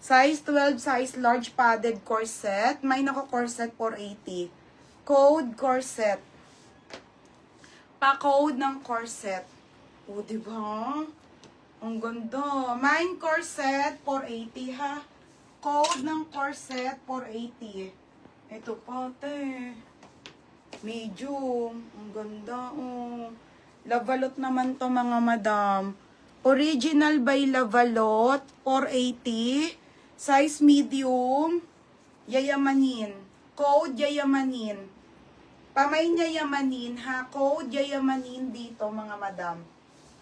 Size 12, size large padded corset. May nako corset 480. Code corset. Pa-code ng corset. O, diba? Ang ganda. Mine corset 480 ha. Code ng corset 480. Ito pa, te. Medium. Ang ganda, oh. Lavalot naman to, mga madam. Original by Lavalot, 480. Size medium. Yayamanin. Code yayamanin. Pamay yayamanin, ha? Code yayamanin dito, mga madam.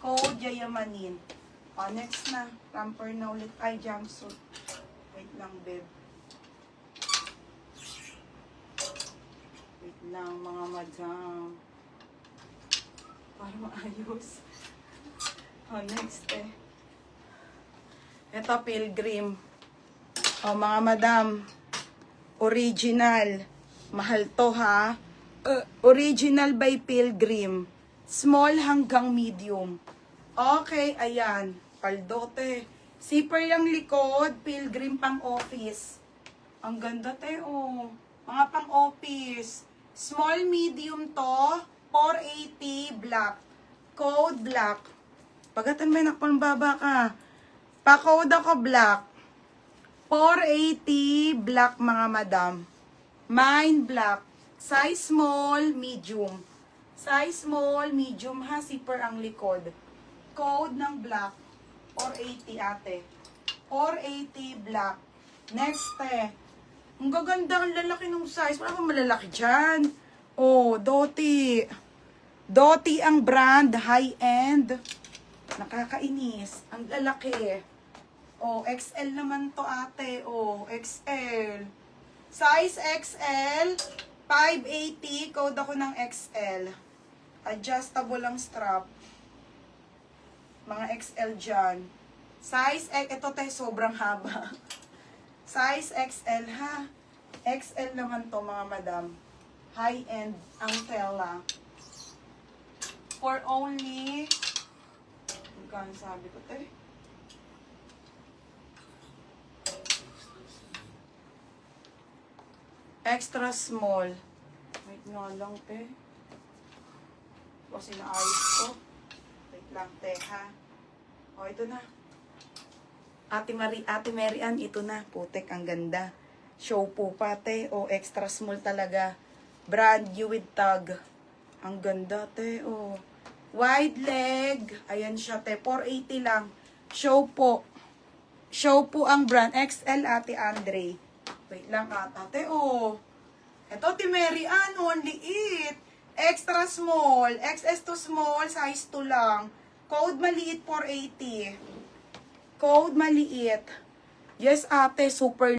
Code yayamanin. O, next na. Pamper na ulit. Ay, jumpsuit. Wait lang, babe. Wait lang, mga madam. Para maayos. O, next Ito, Pilgrim. O, mga madam. Original. Mahal to, ha? Original by Pilgrim. Small hanggang medium. Okay, ayan. Paldote. Zipper yung likod. Pilgrim pang office. Ang ganda, te, oh. Mga pang office. Small, medium to. 480 black. Code black. Pagatan may nakpang baba ka. Pa-code ako black. 480 black, mga madam. Mine black. Size small, medium. Size small, medium ha. Zipper ang likod. Code ng black. 480 ate. 480 black. Next Ang gaganda, ang lalaki ng size. Wala akong malalaki dyan. Oh, Doti. Doti ang brand, high-end. Nakakainis. Ang lalaki. Oh, XL naman to ate. Oh, XL. Size XL, 580. Code ako ng XL. Adjustable ang strap. Mga XL dyan. Size X, ito tayo sobrang haba. Size XL ha. XL naman to, mga madam. High-end ang tela. For only, magkano sabi ko tayo? Extra small. Wait nga lang, te. Kasi naayos ko. Wait lang, te, ha. O, ito na. Ate Mary Ann, ito na. Putek, ang ganda. Show po pa, te. O, extra small talaga. Brand new with tag. Ang ganda, te. O. Wide leg. Ayan siya, te. 480 lang. Show po. Show po ang brand. XL, Ate Andre. Wait lang, ate. Oh. Ito, Ate Mary Ann. Only it. Extra small. XS to small. Size 2 lang. Code maliit, 480. Code maliit. Yes, ate. Super